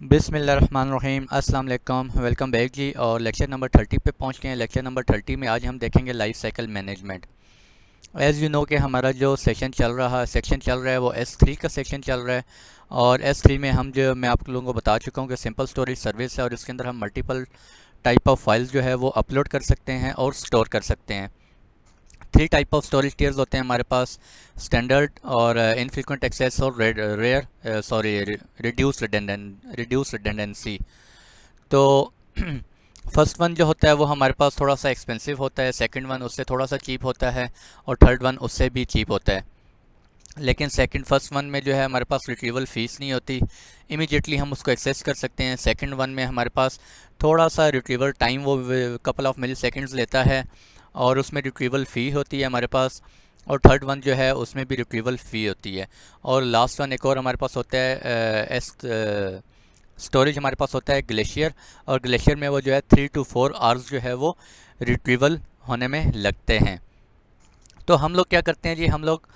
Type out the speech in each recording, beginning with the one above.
बिस्मिल्लाहिर्रहमानिर्रहीम अस्सलाम वालेकुम, वेलकम बैक जी। और लेक्चर नंबर 30 पे पहुंच गए हैं। लेक्चर नंबर 30 में आज हम देखेंगे life cycle management. As you know कि हमारा जो सेक्शन चल रहा है वो S3 का सेक्शन चल रहा है। और S3 में मैं आप लोगों को बता चुका हूँ कि सिंपल स्टोरेज सर्विस है और इसके अंदर हम मल्टीपल टाइप ऑफ फाइल्स जो है वो अपलोड कर सकते हैं और स्टोर कर सकते हैं। 3 टाइप ऑफ स्टोरेज टियर्स होते हैं हमारे पास, स्टैंडर्ड और इनफ्रीक्वेंट एक्सेस और रिड्यूस रिडेंडेंसी। तो फर्स्ट वन जो होता है वो हमारे पास थोड़ा सा एक्सपेंसिव होता है, सेकंड वन उससे थोड़ा सा चीप होता है और थर्ड वन उससे भी चीप होता है। लेकिन फर्स्ट वन में जो है हमारे पास रिट्रीवल फ़ीस नहीं होती, इमीडिएटली हम उसको एक्सेस कर सकते हैं। सेकंड वन में हमारे पास थोड़ा सा रिट्रीवल टाइम वो कपल ऑफ मिली सेकेंड्स लेता है और उसमें रिट्रीवल फ़ी होती है हमारे पास। और थर्ड वन जो है उसमें भी रिट्रीवल फ़ी होती है। और लास्ट वन एक और हमारे पास होता है स्टोरेज हमारे पास होता है ग्लेशियर। और ग्लेशियर में वो जो है 3 to 4 आवर्स जो है वो रिट्रीवल होने में लगते हैं। तो हम लोग क्या करते हैं जी, हम लोग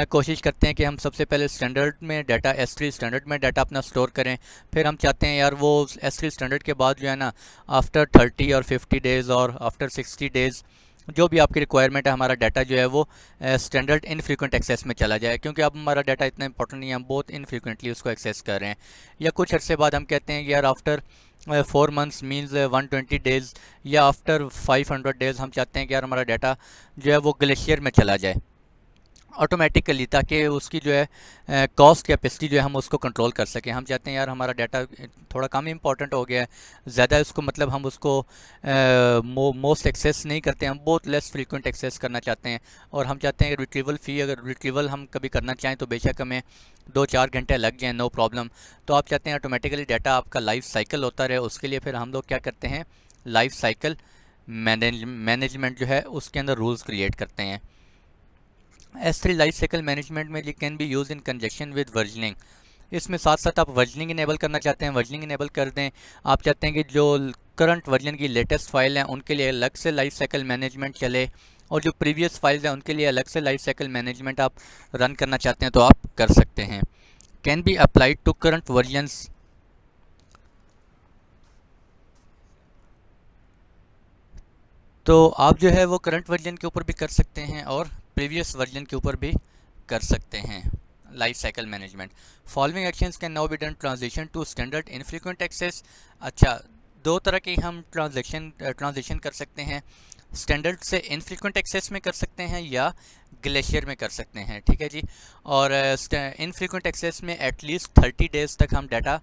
कोशिश करते हैं कि हम सबसे पहले स्टैंडर्ड में डाटा S3 स्टैंडर्ड में डाटा अपना स्टोर करें। फिर हम चाहते हैं यार वो S3 स्टैंडर्ड के बाद जो है ना आफ्टर 30 और 50 डेज़ और आफ्टर 60 डेज़ जो भी आपकी रिक्वायरमेंट है हमारा डाटा जो है वो स्टैंडर्ड इनफ्रीक्वेंट एक्सेस में चला जाए, क्योंकि अब हमारा डाटा इतना इंपॉर्टेंट नहीं है, हम बहुत इनफ्रीक्वेंटली उसको एक्सेस कर रहे हैं। या कुछ अर्से बाद हम कहते हैं कि यार आफ्टर 4 मंथ्स मीन्स 120 डेज़ या आफ्टर 500 डेज़ हम चाहते हैं कि यार हमारा डाटा जो है वो ग्लेशियर में चला जाए ऑटोमेटिकली, ताकि उसकी जो है कॉस्ट कैपेसिटी जो है हम उसको कंट्रोल कर सकें। हम चाहते हैं यार हमारा डाटा थोड़ा कम इंपॉर्टेंट हो गया है, ज़्यादा उसको मतलब हम उसको मोस्ट एक्सेस नहीं करते, हम बहुत लेस फ्रीक्वेंट एक्सेस करना चाहते हैं। और हम चाहते हैं रिट्रीवल फ़ी, अगर रिट्रीवल हम कभी करना चाहें तो बेशक हमें 2-4 घंटे लग जाएँ, नो प्रॉब्लम। तो आप चाहते हैं ऑटोमेटिकली डाटा आपका लाइफ साइकिल होता रहे, उसके लिए फिर हम लोग क्या करते हैं, लाइफ साइकिल मैनेजमेंट जो है उसके अंदर रूल्स क्रिएट करते हैं। S3 लाइफ साइकिल मैनेजमेंट में ये can be use in conjunction with versioning. इसमें साथ साथ आप वर्जनिंग इनेबल करना चाहते हैं, वर्जनिंग इनेबल कर दें। आप चाहते हैं कि जो करंट वर्जन की लेटेस्ट फाइल हैं उनके लिए अलग से लाइफ साइकिल मैनेजमेंट चले और जो प्रीवियस फाइल्स हैं उनके लिए अलग से लाइफ साइकिल मैनेजमेंट आप रन करना चाहते हैं तो आप कर सकते हैं। Can be applied to current versions. तो आप जो है वो करंट वर्जन के ऊपर भी कर सकते हैं और प्रीवियस वर्जन के ऊपर भी कर सकते हैं life cycle management. Following actions can now be done transition to standard infrequent access. अच्छा, दो तरह की हम ट्रांजिशन कर सकते हैं, स्टैंडर्ड से इनफ्रीक्वेंट एक्सेस में कर सकते हैं या ग्लेशियर में कर सकते हैं, ठीक है जी। और इनफ्रीक्वेंट एक्सेस में एटलीस्ट 30 डेज़ तक हम डाटा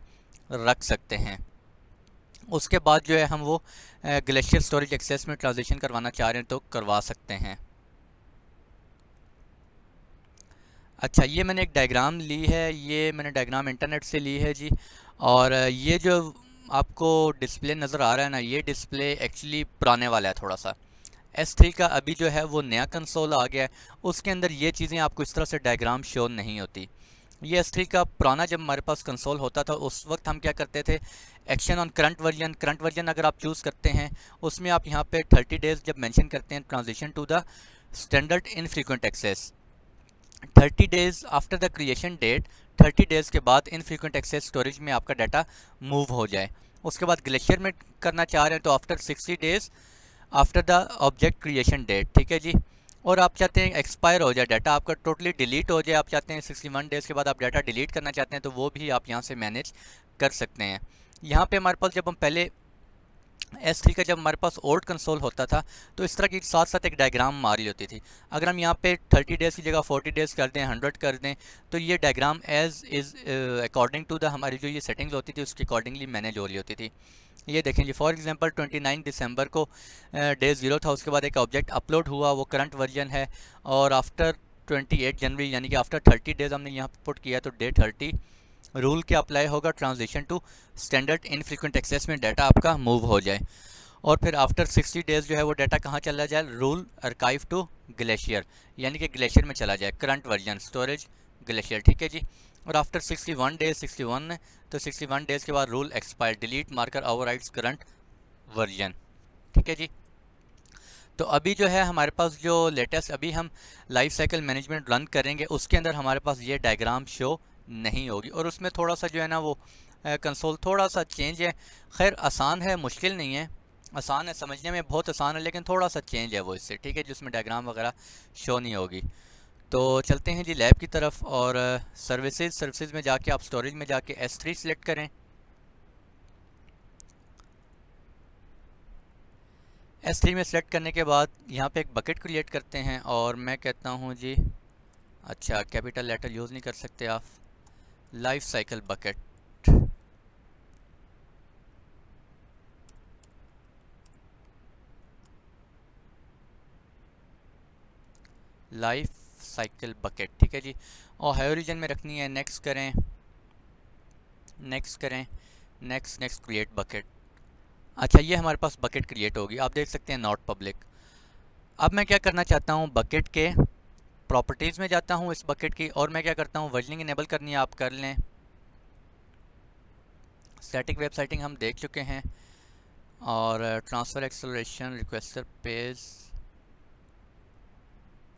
रख सकते हैं। उसके बाद जो है हम वो ग्लेशियर स्टोरेज एक्सेस में ट्रांजिशन करवाना चाह रहे हैं तो करवा सकते हैं। अच्छा, ये मैंने एक डायग्राम ली है, ये मैंने डायग्राम इंटरनेट से ली है जी। और ये जो आपको डिस्प्ले नज़र आ रहा है ना, ये डिस्प्ले एक्चुअली पुराने वाला है थोड़ा सा। S3 का अभी जो है वो नया कंसोल आ गया है, उसके अंदर ये चीज़ें आपको इस तरह से डायग्राम शो नहीं होती। ये S3 का पुराना जब हमारे पास कंसोल होता था उस वक्त हम क्या करते थे, एक्शन ऑन करंट वर्जन अगर आप चूज़ करते हैं उसमें आप यहाँ पे 30 डेज़ जब मेंशन करते हैं transition to the standard infrequent access, 30 days after the creation date, 30 days के बाद इनफ्रीक्वेंट एक्सेस स्टोरेज में आपका डाटा मूव हो जाए। उसके बाद ग्लेशियर में करना चाह रहे हैं तो after 60 days after the object creation date, ठीक है जी। और आप चाहते हैं एक्सपायर हो जाए डाटा, आपका टोटली डिलीट हो जाए, आप चाहते हैं 61 डेज़ के बाद आप डाटा डिलीट करना चाहते हैं तो वो भी आप यहाँ से मैनेज कर सकते हैं। यहाँ पे हमारे पास जब हम पहले S3 का जब हमारे पास ओल्ड कंसोल होता था तो इस तरह की साथ साथ एक डायग्राम मारी होती थी। अगर हम यहाँ पे 30 डेज़ की जगह 40 डेज़ कर दें, 100 कर दें, तो ये diagram as is according to the हमारी जो ये सेटिंग्स होती थी उसके अकॉर्डिंगली मैनेज हो रही होती थी। ये देखें जी, फॉर एग्जांपल 29 दिसंबर को डे 0 था, उसके बाद एक ऑब्जेक्ट अपलोड हुआ, वो करंट वर्जन है। और आफ्टर 28 जनवरी यानी कि आफ्टर 30 डेज़ हमने यहाँ पुट किया तो डे 30 रूल क्या अप्लाई होगा, transition to standard infrequent access में डाटा आपका मूव हो जाए। और फिर आफ्टर 60 डेज़ जो है वो डाटा कहाँ चला जाए, रूल आर्काइव टू ग्लेशियर, यानी कि ग्लेशियर में चला जाए, करंट वर्जन स्टोरेज ग्लेशियर, ठीक है जी। और आफ्टर 61 डेज 61 तो 61 डेज़ के बाद rule expire, delete marker overrides current version, ठीक है जी। तो अभी जो है हमारे पास जो लेटेस्ट अभी हम लाइफ साइकिल मैनेजमेंट रन करेंगे उसके अंदर हमारे पास ये डायग्राम शो नहीं होगी और उसमें थोड़ा सा जो है ना वो कंसोल थोड़ा सा चेंज है। खैर आसान है, मुश्किल नहीं है, आसान है, समझने में बहुत आसान है, लेकिन थोड़ा सा चेंज है वो इससे, ठीक है, जिसमें डायग्राम वगैरह शो नहीं होगी। तो चलते हैं जी लैब की तरफ, और सर्विसेज में जाके आप स्टोरेज में जाके S3 सिलेक्ट करें। S3 में सिलेक्ट करने के बाद यहाँ पे एक बकेट क्रिएट करते हैं, और मैं कहता हूँ जी, अच्छा कैपिटल लेटर यूज़ नहीं कर सकते आप, life cycle bucket. Life cycle bucket, ठीक है जी, और हाई ओरिजिन में रखनी है। नेक्स्ट करें, नेक्स्ट करें, नेक्स्ट, नेक्स्ट क्रिएट बकेट। अच्छा ये हमारे पास बकेट क्रिएट होगी, आप देख सकते हैं नॉट पब्लिक। अब मैं क्या करना चाहता हूँ, बकेट के प्रॉपर्टीज़ में जाता हूँ इस बकेट की, और मैं क्या करता हूँ, वर्जनिंग इनेबल करनी है, आप कर लें। स्टैटिक वेब सेटिंग हम देख चुके हैं, और ट्रांसफ़र एक्सेलरेशन रिक्वेस्टर पेज,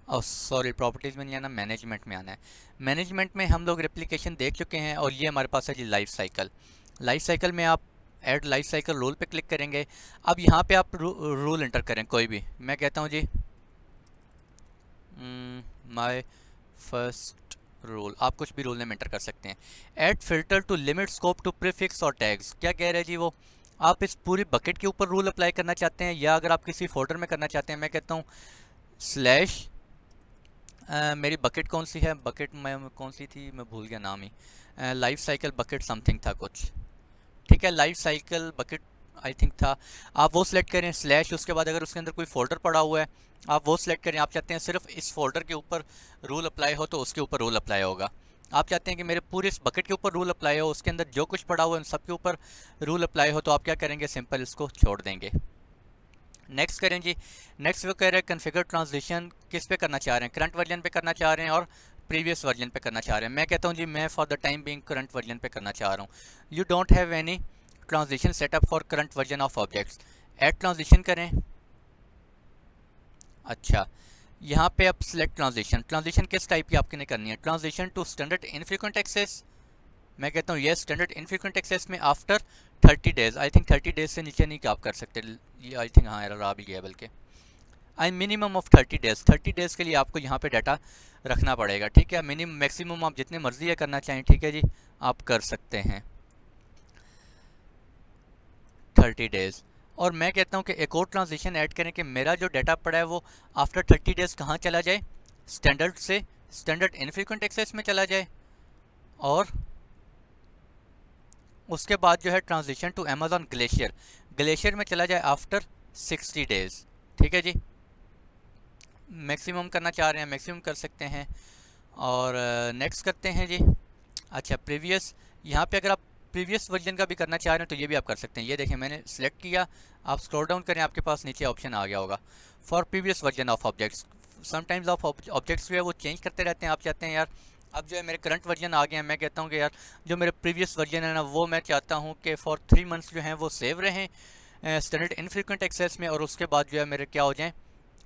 और सॉरी प्रॉपर्टीज़ में नहीं आना, मैनेजमेंट में आना है। मैनेजमेंट में हम लोग रेप्लिकेशन देख चुके हैं, और ये हमारे पास है जी लाइफ साइकिल। लाइफ साइकिल में आप ऐड लाइफ साइकिल रूल पे क्लिक करेंगे। अब यहाँ पे आप रूल एंटर करें कोई भी, मैं कहता हूँ जी माय फर्स्ट रूल, आप कुछ भी रूल नेम एंटर कर सकते हैं। Add filter to limit scope to prefix और टैग्स, क्या कह रहे हैं जी वो, आप इस पूरी बकेट के ऊपर रूल अप्लाई करना चाहते हैं, या अगर आप किसी फोल्डर में करना चाहते हैं, मैं कहता हूँ स्लैश मेरी बकेट कौन सी है, बकेट मैं कौन सी थी, मैं भूल गया नाम ही, लाइफ साइकिल बकेट समथिंग था कुछ, ठीक है, life cycle bucket I think था। आप वो सिलेक्ट करें स्लैश, उसके बाद अगर उसके अंदर कोई फोल्डर पड़ा हुआ है आप वो सिलेक्ट करें। आप चाहते हैं सिर्फ इस फोल्डर के ऊपर रूल अप्लाई हो तो उसके ऊपर रूल अप्लाई होगा। आप चाहते हैं कि मेरे पूरे इस बकेट के ऊपर रूल अप्लाई हो, उसके अंदर जो कुछ पड़ा हुआ है उन सब के ऊपर रूल अप्लाई हो, तो आप क्या करेंगे, सिंपल इसको छोड़ देंगे। नेक्स्ट करें जी, नेक्स्ट वो कह रहे हैं कन्फिगर ट्रांजिशन किस पे करना चाह रहे हैं, करंट वर्जन पे करना चाह रहे हैं और प्रीवियस वर्जन पे करना चाह रहे हैं। मैं कहता हूँ जी मैं for the time being current version पे करना चाह रहा हूँ। You don't have any transition setup for current version of objects, add transition करें। अच्छा यहाँ पे आप सिलेक्ट ट्रांजिशन, ट्रांजिशन किस टाइप की आपके करनी है, transition to standard infrequent access, मैं कहता हूँ ये स्टैंडर्ड इनफ्रीक्वेंट एक्सेस में after 30 days, I think 30 days से नीचे नहीं आप कर सकते, ये आई थिंक हाँ एरर आ भी गया, बल्कि I minimum of 30 days, 30 days के लिए आपको यहाँ पे डाटा रखना पड़ेगा, ठीक है। मिनिमम मैक्सिमम आप जितने मर्जी है करना चाहें, ठीक है जी, आप कर सकते हैं 30 डेज। और मैं कहता हूँ कि एक और ट्रांजिशन ऐड करें कि मेरा जो डाटा पड़ा है वो आफ्टर 30 डेज कहाँ चला जाए, स्टैंडर्ड से स्टैंडर्ड इनफ्रीक्वेंट एक्सेस में चला जाए, और उसके बाद जो है transition to Amazon Glacier, Glacier में चला जाए आफ्टर 60 डेज, ठीक है जी। मैक्सिमम करना चाह रहे हैं मैक्सिमम कर सकते हैं, और नेक्स्ट करते हैं जी। अच्छा प्रीवियस, यहाँ पे अगर आप प्रीवियस वर्जन का भी करना चाह रहे हैं तो ये भी आप कर सकते हैं। ये देखें मैंने सेलेक्ट किया, आप स्क्रॉल डाउन करें, आपके पास नीचे ऑप्शन आ गया होगा for previous version of objects. Sometimes of objects जो है वो चेंज करते रहते हैं, आप चाहते हैं यार अब जो है मेरे करंट वर्जन आ गए हैं, मैं कहता हूँ कि यार जो मेरे प्रीवियस वर्जन है ना वो मैं चाहता हूँ कि फॉर 3 मंथ्स जो हैं वो सेव रहें स्टैंडर्ड इनफ्रीक्वेंट एक्सेस में, और उसके बाद जो है मेरे क्या हो जाएँ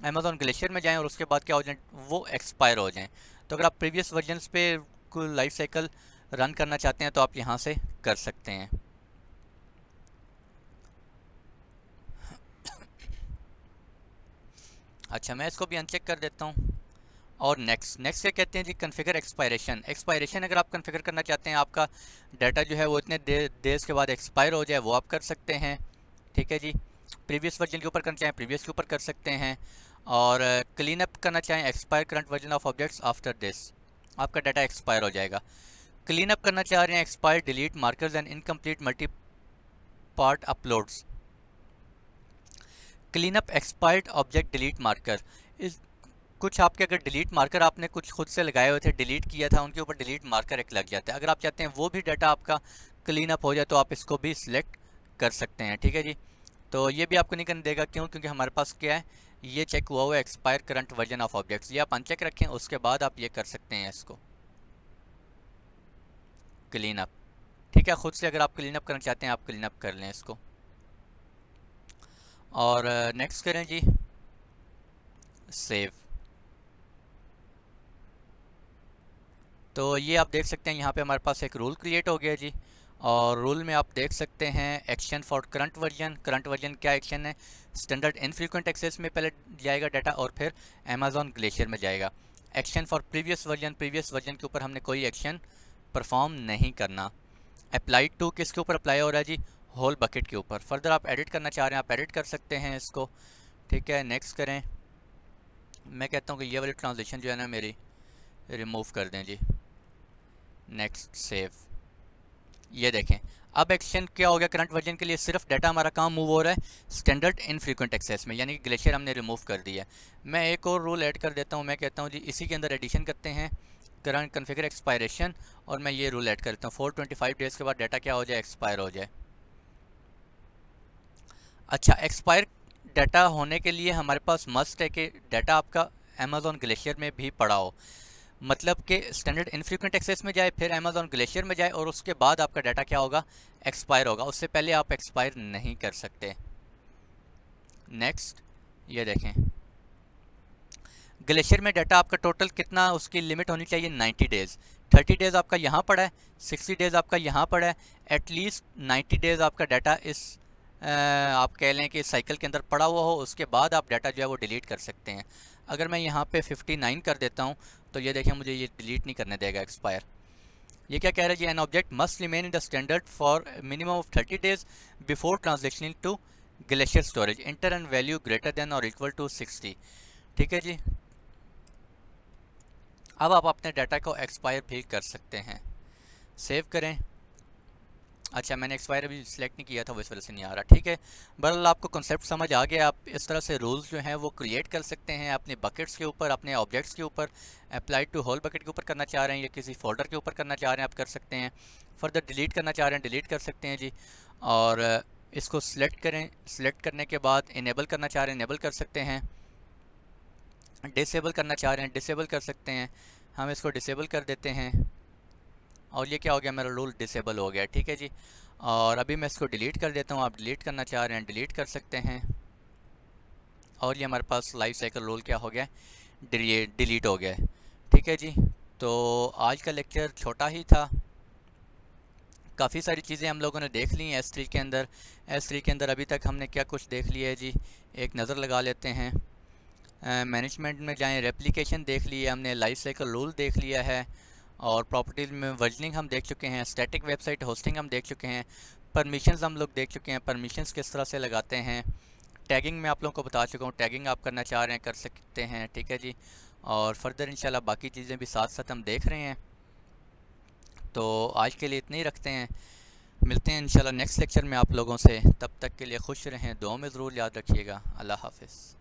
अमेजॉन ग्लेशियर में जाएँ, और उसके बाद क्या हो जाए वो एक्सपायर हो जाएँ। तो अगर आप प्रीवियस वर्जन्स पे कोई लाइफ साइकिल रन करना चाहते हैं तो आप यहाँ से कर सकते हैं। अच्छा मैं इसको भी अनचेक कर देता हूँ, और नेक्स्ट, नेक्स्ट क्या कहते हैं जी, कन्फिगर एक्सपायरेशन। एक्सपायरेशन अगर आप कन्फिगर करना चाहते हैं आपका डाटा जो है वो इतने देर के बाद एक्सपायर हो जाए, वो आप कर सकते हैं, ठीक है जी। प्रीवियस वर्जन के ऊपर करना चाहें प्रीवियस के ऊपर कर सकते हैं, और क्लीन अप करना चाहें expire current version of objects after this, आपका डाटा एक्सपायर हो जाएगा। क्लीन अप करना चाह रहे हैं expire delete markers and incomplete multi part uploads, clean up expired object delete marker, इस कुछ आपके अगर डिलीट मार्कर आपने कुछ खुद से लगाए हुए थे, डिलीट किया था, उनके ऊपर डिलीट मार्कर एक लग जाता है। अगर आप चाहते हैं वो भी डाटा आपका क्लीन अप हो जाए तो आप इसको भी सिलेक्ट कर सकते हैं, ठीक है जी। तो ये भी आपको नहीं करने देगा, क्यों, क्योंकि हमारे पास क्या है ये चेक हुआ हुआ है expire current version of objects, ये आप अनचेक रखें, उसके बाद आप ये कर सकते हैं इसको क्लीन अप, ठीक है। खुद से अगर आप क्लीन अप करना चाहते हैं आप क्लीन अप कर लें इसको, और नेक्स्ट करें जी सेव। तो ये आप देख सकते हैं यहाँ पे हमारे पास एक रूल क्रिएट हो गया जी, और रूल में आप देख सकते हैं एक्शन फॉर करंट वर्जन क्या एक्शन है, स्टैंडर्ड इनफ्रीक्वेंट एक्सेस में पहले जाएगा डाटा और फिर अमेजोन ग्लेशियर में जाएगा। एक्शन फॉर प्रीवियस वर्जन के ऊपर हमने कोई एक्शन परफॉर्म नहीं करना। अप्लाइड टू किसके ऊपर अप्लाई हो रहा है जी, होल बकेट के ऊपर। फर्दर आप एडिट करना चाह रहे हैं आप एडिट कर सकते हैं इसको, ठीक है। नेक्स्ट करें, मैं कहता हूँ कि ये वाली ट्रांजिशन जो है ना मेरी रिमूव कर दें जी। नेक्स्ट सेव, ये देखें अब एक्शन क्या हो गया करंट वर्जन के लिए, सिर्फ डाटा हमारा काम मूव हो रहा है स्टैंडर्ड इनफ्रीक्वेंट एक्सेस में, यानी कि ग्लेशियर हमने रिमूव कर दिया। मैं एक और रूल ऐड कर देता हूँ, मैं कहता हूँ जी इसी के अंदर एडिशन करते हैं करंट कन्फिगर एक्सपायरेशन, और मैं ये रूल ऐड करता हूँ 425 डेज़ के बाद डाटा क्या हो जाए, एक्सपायर हो जाए। अच्छा, एक्सपायर डाटा होने के लिए हमारे पास मस्ट है कि डाटा आपका अमेजोन ग्लेशियर में भी पड़ा हो, मतलब कि स्टैंडर्ड इनफ्रीक्वेंट एक्सेस में जाए फिर अमेजोन ग्लेशियर में जाए और उसके बाद आपका डाटा क्या होगा, एक्सपायर होगा, उससे पहले आप एक्सपायर नहीं कर सकते। नेक्स्ट, ये देखें ग्लेशियर में डाटा आपका टोटल कितना, उसकी लिमिट होनी चाहिए 90 डेज़। 30 डेज़ आपका यहाँ पड़ा है, 60 डेज़ आपका यहाँ पड़ा है, एटलीस्ट 90 डेज़ आपका डाटा इस आप कह लें कि साइकिल के अंदर पड़ा हुआ हो, उसके बाद आप डाटा जो है वो डिलीट कर सकते हैं। अगर मैं यहाँ पे 59 कर देता हूँ तो ये देखें मुझे ये डिलीट नहीं करने देगा एक्सपायर। ये क्या कह रहा है जी, an object must remain in the standard for minimum of 30 days before translationing to glacier storage, inter and value greater than और इक्वल टू 60। ठीक है जी, अब आप अपने डाटा को एक्सपायर भी कर सकते हैं। सेव करें। अच्छा, मैंने एक्सपायर अभी सिलेक्ट नहीं किया था वो इस वजह से नहीं आ रहा, ठीक है। बहरहाल आपको कॉन्सेप्ट समझ आ गया, आप इस तरह से रूल्स जो हैं वो क्रिएट कर सकते हैं अपने बकेट्स के ऊपर, अपने ऑब्जेक्ट्स के ऊपर। अप्लाइड टू होल बकेट के ऊपर करना चाह रहे हैं या किसी फोल्डर के ऊपर करना चाह रहे हैं आप कर सकते हैं। फर्दर डिलीट करना चाह रहे हैं डिलीट कर सकते हैं जी। और इसको सिलेक्ट करें, सिलेक्ट करने के बाद इनेबल करना चाह रहे हैं इनेबल कर सकते हैं, डिसेबल करना चाह रहे हैं डिसेबल कर सकते हैं। हम इसको डिसेबल कर देते हैं और ये क्या हो गया, मेरा रूल डिसेबल हो गया, ठीक है जी। और अभी मैं इसको डिलीट कर देता हूँ, आप डिलीट करना चाह रहे हैं डिलीट कर सकते हैं। और ये हमारे पास लाइफ साइकिल रूल क्या हो गया, डिलीट हो गया, ठीक है जी। तो आज का लेक्चर छोटा ही था, काफ़ी सारी चीज़ें हम लोगों ने देख ली हैं S3 के अंदर। S3 के अंदर अभी तक हमने क्या कुछ देख लिया है जी, एक नज़र लगा लेते हैं। मैनेजमेंट में जाएं, रेप्लिकेशन देख लिया हमने, लाइफ साइकिल रूल देख लिया है, और प्रॉपर्टीज़ में वर्जनिंग हम देख चुके हैं, स्टैटिक वेबसाइट होस्टिंग हम देख चुके हैं, परमिशंस हम लोग देख चुके हैं, परमिशंस किस तरह से लगाते हैं। टैगिंग में आप लोगों को बता चुका हूँ, टैगिंग आप करना चाह रहे हैं कर सकते हैं, ठीक है जी। और फर्दर इंशाल्लाह बाकी चीज़ें भी साथ साथ हम देख रहे हैं। तो आज के लिए इतने ही रखते हैं, मिलते हैं इंशाल्लाह नेक्स्ट लेक्चर में आप लोगों से। तब तक के लिए खुश रहें, दुआ में ज़रूर याद रखिएगा। अल्लाह हाफ़िज़।